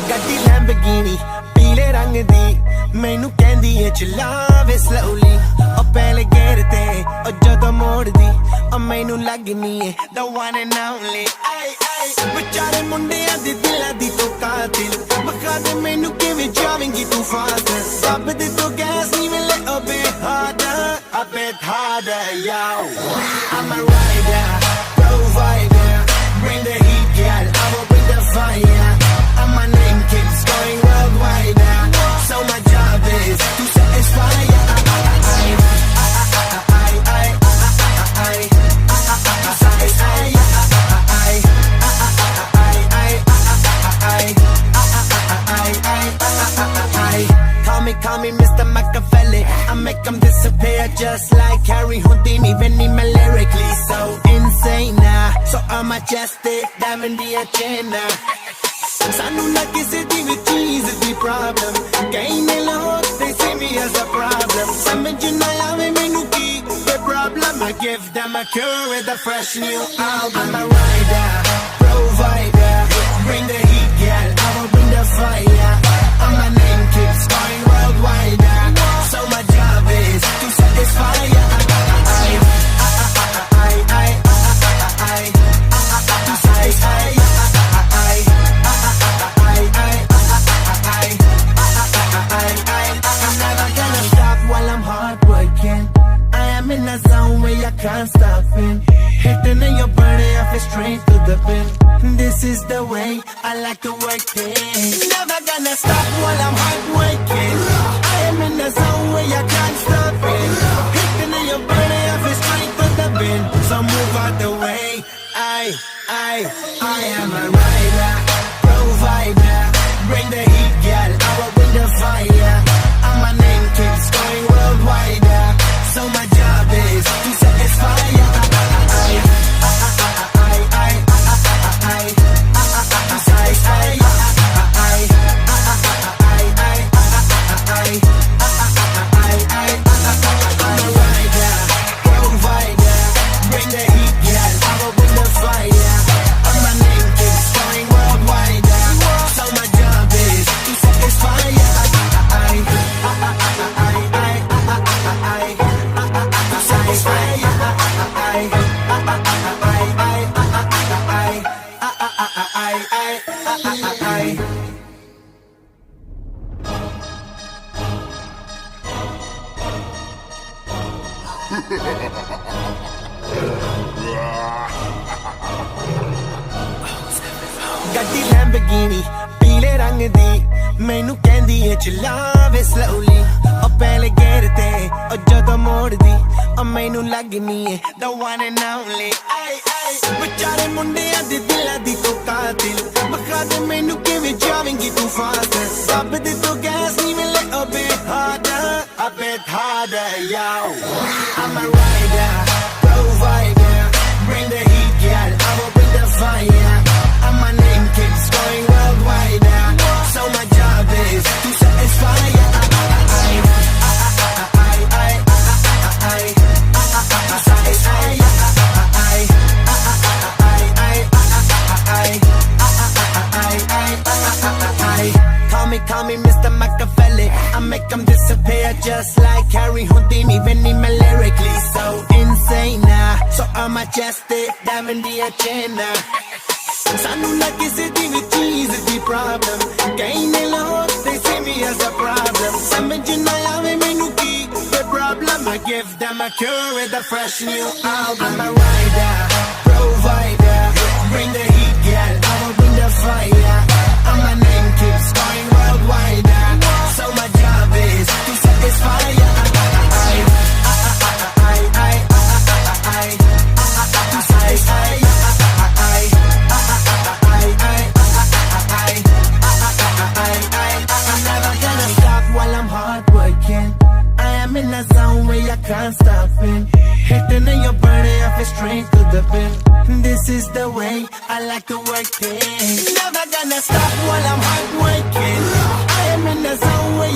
ਗੱਡੀ ਲੈਂਬਰਗਿਨੀ ਪੀਲੇ ਰੰਗ ਦੀ ਮੈਨੂੰ ਕਹਿੰਦੀ ਏ ਚਲਾਵੇ slowly ਉਹ ਪਹਿਲੇ ਗੇਰ ਤੇ ਉਹ ਜਦੋਂ ਮੋੜਦੀ ਉਹ ਮੈਨੂੰ ਲੱਗਨੀ ਏ the one and only ਵਿਚਾਰੇ ਮੁੰਡਿਆਂ ਦੇ ਦਿਲਾਂ ਦੀ ਤੂੰ ਕਾਤਿਲ ਬਖਾ ਦੇ ਮੈਨੂੰ ਕਿਵੇਂ ਜਾਵੇਂਗੀ ਤੂੰ ਫਾਸਟ ਰੱਬ ਦੇ ਤੋਂ ਗੈਸ ਨਹੀਂ ਮਿਲੇ a bit harder yo I'm a rider provider bring the heat girl I will bring the fire and my name keeps going worldwide now so my job is to satisfy Call me Mr. Machiavelli I make them disappear just like Harry Houdini Benny me lyrically so insane now So I'm majestic, diamond the agenda Sanu na kisi di vi cheese di problem Kahin lahot, they see me as a problem Samajh na aave mainu ki the problem I give them a cure with a fresh new album I'm a rider, provider Bring the heat girl, I will bring the fire And my name keeps going worldwide So my job is to satisfy I'm never gonna stop while I'm hard working I am in a zone where I can't stop in Hitting in your body, I feel straight to the pin This is the way I like to work things Never gonna stop while I'm hard working I am in the zone where I can't stop it Hitting in your body, I feel straight to the pin So move out the way I am a rider, provider Bring the heat, girl, I will bring the fire And my name keeps going worldwide So my job is to satisfy ਗੱਡੀ Lamborghini ਪੀਲੇ ਰੰਗ ਦੀ ਮੈਨੂੰ ਕਹਿੰਦੀ ਏ ਚਲਾਵੇ slowly ਉਹ ਪਹਿਲੇ ਗੇਰ ਤੇ ਉਹ ਜਦੋਂ ਮੋੜਦੀ ਉਹ ਮੈਨੂੰ ਲੱਗਨੀ ਏ the one and only ਵਿਚਾਰੇ ਮੁੰਡਿਆਂ ਦੇ ਦਿਲਾਂ ਦੀ ਤੂੰ ਕਾਤਿਲ ਬਖਾ ਦੇ ਮੈਨੂੰ ਕਿਵੇਂ ਜਾਵੇਂਗੀ ਤੂੰ ਫਾਸਟ ਰੱਬ ਦੇ ਤੋਂ ਗੈਸ ਨਹੀਂ ਮਿਲੇ a bit harder yo I'm a rider provider bring the heat girl I will bring the fire and my name keeps going worldwide so my job is to satisfy Call me Mr. Machiavelli I make them disappear just like Harry Houdini Benny me lyrically so insane now So I'm majestic, diamond the agenda Sanu na kisi di vi cheese di problem Kahin lahot, they see me as a problem Samajh na aave mainu ki the problem I give them a cure with a fresh new album I'm a rider, provider Bring the heat girl, I will bring the fire And my name keeps going worldwide So my job is to satisfy I'm never gonna stop while I'm hard working I am in a zone where I can't stop it Hitting in your body, I feel straight to the pin This is the way I like to work things Never gonna stop while I'm hard working I am in the zone where